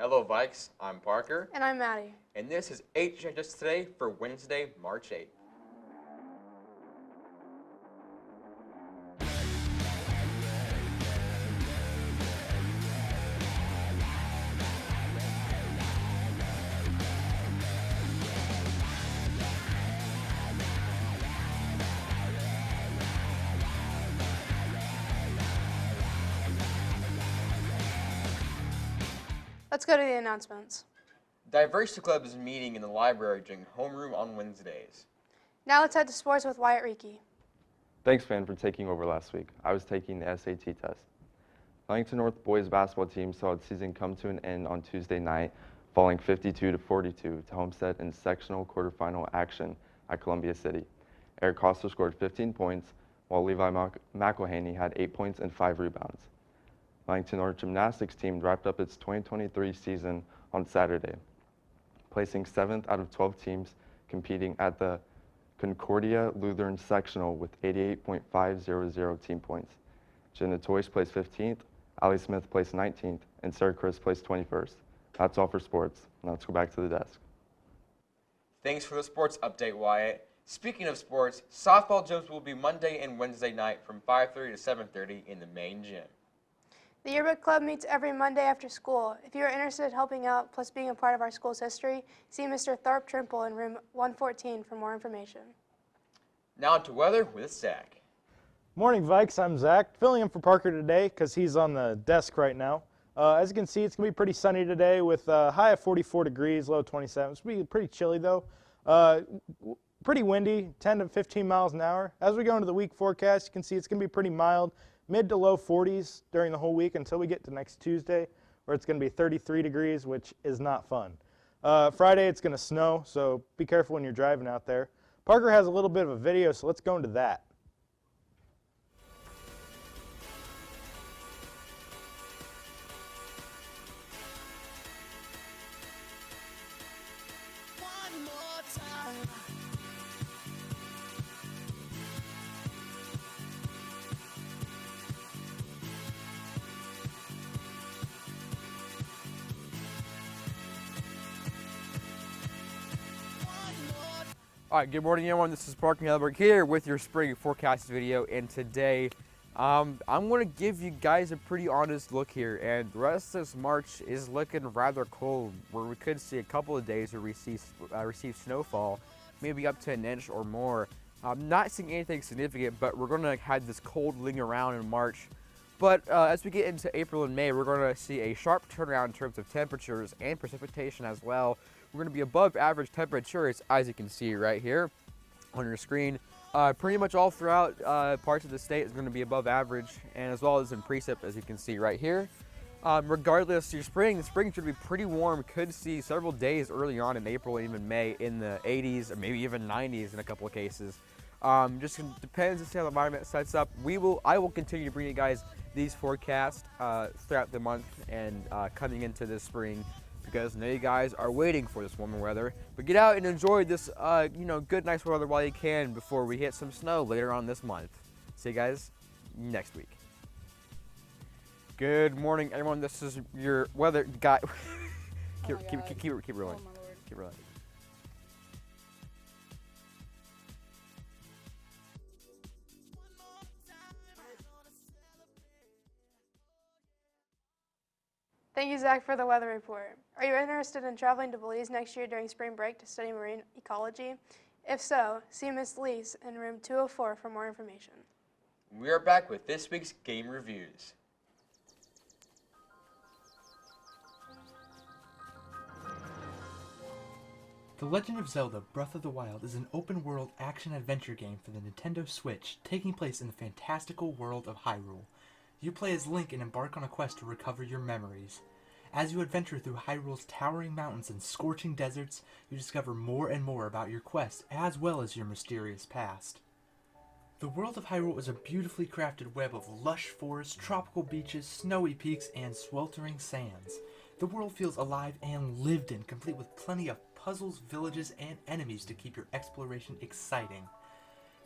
Hello, Vikes. I'm Parker. And I'm Maddie. And this is HNHS Today for Wednesday, March 8th. Let's go to the announcements. Diversity Club is meeting in the library during homeroom on Wednesdays. Now let's head to sports with Wyatt Reiki. Thanks, Fan, for taking over last week. I was taking the SAT test. Huntington North boys basketball team saw its season come to an end on Tuesday night, falling 52-42 to Homestead in sectional quarterfinal action at Columbia City. Eric Costa scored 15 points, while Levi McElhaney had 8 points and 5 rebounds. Huntington North gymnastics team wrapped up its 2023 season on Saturday, placing 7th out of 12 teams competing at the Concordia Lutheran Sectional with 88.500 team points. Jenna Toys placed 15th, Allie Smith placed 19th, and Sarah Chris placed 21st. That's all for sports. Now let's go back to the desk. Thanks for the sports update, Wyatt. Speaking of sports, softball gyms will be Monday and Wednesday night from 5:30 to 7:30 in the main gym. The Yearbook Club meets every Monday after school. If you are interested in helping out plus being a part of our school's history, see Mr. Tharp Trimple in room 114 for more information. Now to weather with Zach. Morning, Vikes. I'm Zach, filling in for Parker today because he's on the desk right now. As you can see, it's going to be pretty sunny today with a high of 44 degrees, low 27. It's going to be pretty chilly, though. Pretty windy, 10 to 15 miles an hour. As we go into the week forecast, you can see it's going to be pretty mild. Mid to low 40s during the whole week until we get to next Tuesday, where it's going to be 33 degrees, which is not fun. Friday, it's going to snow, so be careful when you're driving out there. Parker has a little bit of a video, so let's go into that. One more time. All right, good morning, everyone. This is Parker Helberg here with your spring forecast video, and today I'm going to give you guys a pretty honest look here, and the rest of this March is looking rather cold, where we could see a couple of days where we receive snowfall, maybe up to an inch or more. I'm not seeing anything significant, but we're going to have this cold linger around in March. But as we get into April and May, we're going to see a sharp turnaround in terms of temperatures and precipitation as well. We're going to be above average temperatures, as you can see right here on your screen. Pretty much all throughout parts of the state is going to be above average, and as well as in precip, as you can see right here. Regardless, the spring should be pretty warm. Could see several days early on in April and even May in the 80s or maybe even 90s in a couple of cases. Just depends on how the environment sets up. I will continue to bring you guys these forecasts throughout the month and coming into this spring, because I know you guys are waiting for this warmer weather. But get out and enjoy this, good, nice weather while you can before we hit some snow later on this month. See you guys next week. Good morning, everyone. This is your weather guy. keep rolling. Keep rolling. Thank you, Zach, for the weather report. Are you interested in traveling to Belize next year during spring break to study marine ecology? If so, see Ms. Leese in room 204 for more information. We are back with this week's game reviews. The Legend of Zelda Breath of the Wild is an open-world action-adventure game for the Nintendo Switch, taking place in the fantastical world of Hyrule. You play as Link and embark on a quest to recover your memories. As you adventure through Hyrule's towering mountains and scorching deserts, you discover more and more about your quest, as well as your mysterious past. The world of Hyrule is a beautifully crafted web of lush forests, tropical beaches, snowy peaks, and sweltering sands. The world feels alive and lived in, complete with plenty of puzzles, villages, and enemies to keep your exploration exciting.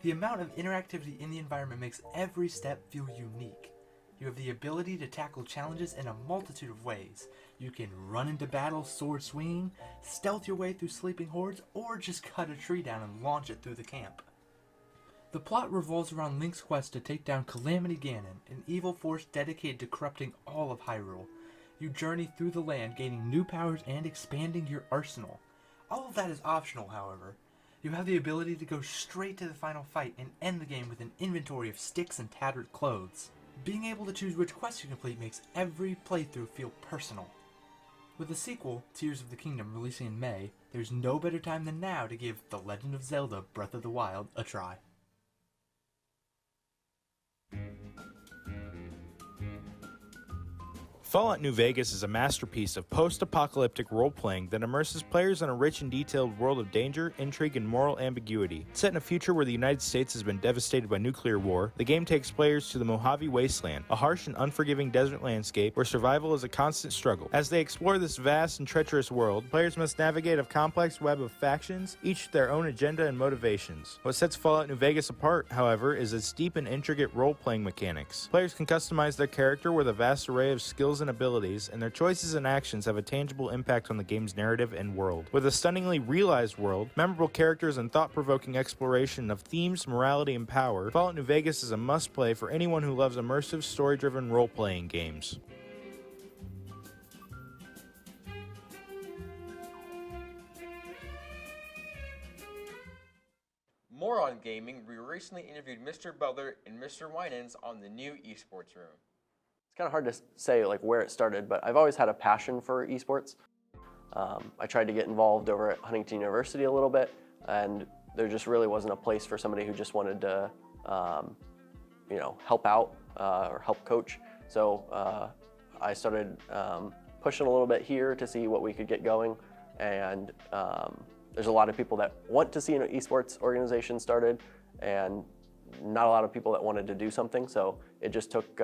The amount of interactivity in the environment makes every step feel unique. You have the ability to tackle challenges in a multitude of ways. You can run into battle sword swinging, stealth your way through sleeping hordes, or just cut a tree down and launch it through the camp. The plot revolves around Link's quest to take down Calamity Ganon, an evil force dedicated to corrupting all of Hyrule. You journey through the land, gaining new powers and expanding your arsenal. All of that is optional, however. You have the ability to go straight to the final fight and end the game with an inventory of sticks and tattered clothes. Being able to choose which quest you complete makes every playthrough feel personal. With the sequel, Tears of the Kingdom, releasing in May, there's no better time than now to give The Legend of Zelda Breath of the Wild a try. Fallout New Vegas is a masterpiece of post-apocalyptic role-playing that immerses players in a rich and detailed world of danger, intrigue, and moral ambiguity. Set in a future where the United States has been devastated by nuclear war, the game takes players to the Mojave Wasteland, a harsh and unforgiving desert landscape where survival is a constant struggle. As they explore this vast and treacherous world, players must navigate a complex web of factions, each with their own agenda and motivations. What sets Fallout New Vegas apart, however, is its deep and intricate role-playing mechanics. Players can customize their character with a vast array of skills and abilities, and their choices and actions have a tangible impact on the game's narrative and world. With a stunningly realized world, memorable characters, and thought-provoking exploration of themes, morality, and power, Fallout New Vegas is a must-play for anyone who loves immersive, story-driven role-playing games. More on gaming, we recently interviewed Mr. Butler and Mr. Winans on the new esports room. It's kind of hard to say like where it started, but I've always had a passion for esports. I tried to get involved over at Huntington University a little bit, and there just really wasn't a place for somebody who just wanted to, help out or help coach. So I started pushing a little bit here to see what we could get going, and there's a lot of people that want to see an esports organization started, and not a lot of people that wanted to do something. So it just took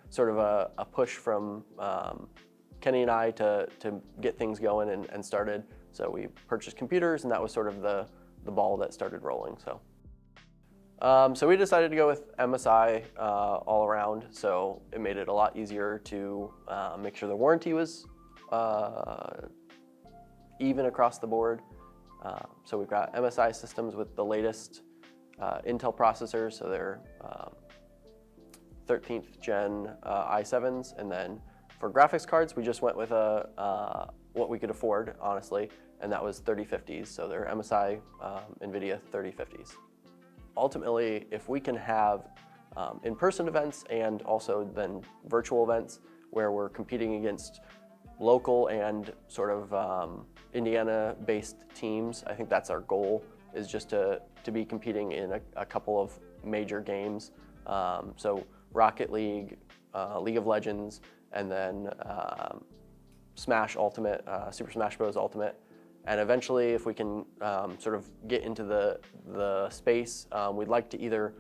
sort of a push from Kenny and I to get things going and started. So we purchased computers, and that was sort of the ball that started rolling. So we decided to go with MSI all around. So it made it a lot easier to make sure the warranty was even across the board. So we've got MSI systems with the latest Intel processors. So they're 13th gen i7s, and then for graphics cards we just went with what we could afford, honestly, and that was 3050s. So they're MSI NVIDIA 3050s. Ultimately, if we can have in-person events and also then virtual events where we're competing against local and sort of Indiana-based teams, I think that's our goal, is just to be competing in a couple of major games. So Rocket League, League of Legends, and then Smash Ultimate, Super Smash Bros. Ultimate. And eventually, if we can sort of get into the space, we'd like to either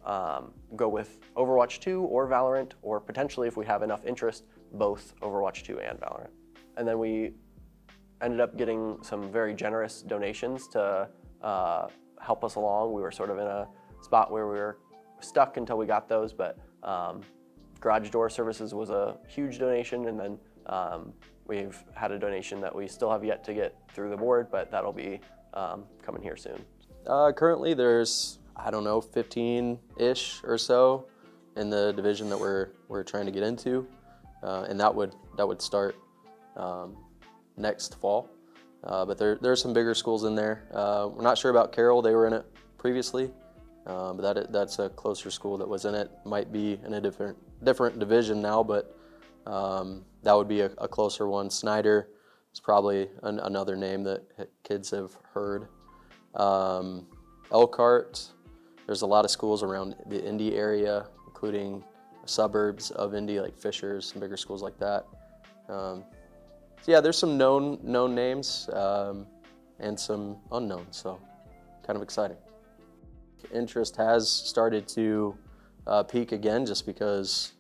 go with Overwatch 2 or Valorant, or potentially, if we have enough interest, both Overwatch 2 and Valorant. And then we ended up getting some very generous donations to help us along. We were sort of in a spot where we were stuck until we got those, but Garage Door Services was a huge donation, and then we've had a donation that we still have yet to get through the board, but that'll be coming here soon. Currently there's, 15-ish or so in the division that we're trying to get into, and that would start next fall. But there are some bigger schools in there. We're not sure about Carroll, they were in it previously. But that's a closer school that was in it. Might be in a different division now, but that would be a closer one. Snyder is probably another name that kids have heard. Elkhart, there's a lot of schools around the Indy area, including suburbs of Indy, like Fishers, some bigger schools like that. So yeah, there's some known names and some unknowns, so kind of exciting. Interest has started to peak again, just because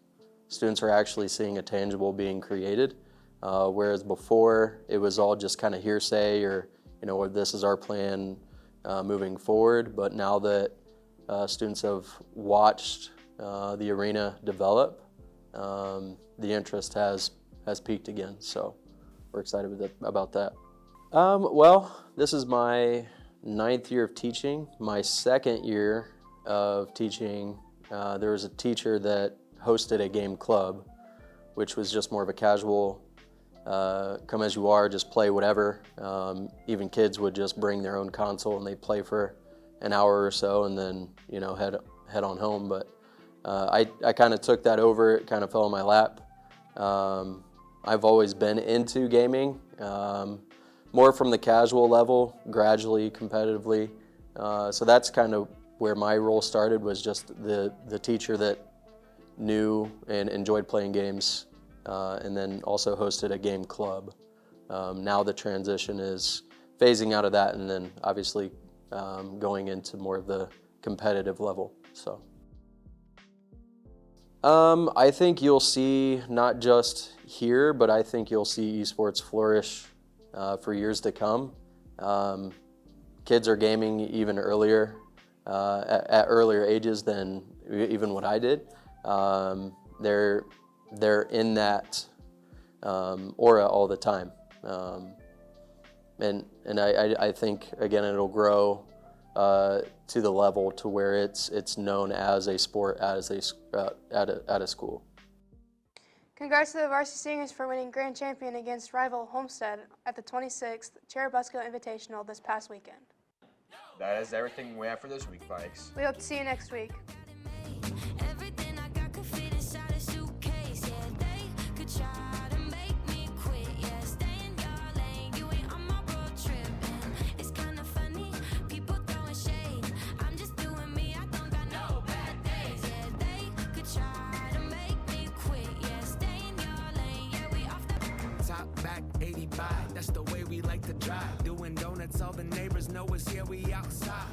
students are actually seeing a tangible being created, whereas before it was all just kind of hearsay, or or this is our plan moving forward. But now that students have watched the arena develop, the interest has peaked again. So we're excited about that. Well, this is my 9th year of teaching. My 2nd year of teaching, there was a teacher that hosted a game club, which was just more of a casual, come as you are, just play whatever. Even kids would just bring their own console and they'd play for an hour or so and then, head on home. But I kind of took that over. It kind of fell in my lap. I've always been into gaming, more from the casual level, gradually, competitively. So that's kind of where my role started, was just the teacher that knew and enjoyed playing games, and then also hosted a game club. Now the transition is phasing out of that and then obviously going into more of the competitive level. So I think you'll see, not just here, but I think you'll see esports flourish for years to come. Kids are gaming even earlier, at earlier ages than even what I did. They're in that aura all the time, and I think again it'll grow to the level to where it's known as a sport at a school. Congrats to the varsity seniors for winning grand champion against rival Homestead at the 26th Cherubusco Invitational this past weekend. That is everything we have for this week, Vikes. We hope to see you next week. Everything I got could fit inside a suitcase. Yeah, they could try to make me quit. Yeah, stay in your lane. You ain't on my road trip. And it's kind of funny, people throwing shade. I'm just doing me. I don't got no bad days. Yeah, they could try to make me quit. Yeah, stay in your lane. Yeah, we off the top back 85. That's the way we like to drive. Doing donuts, all the neighbors know us. Yeah, we outside.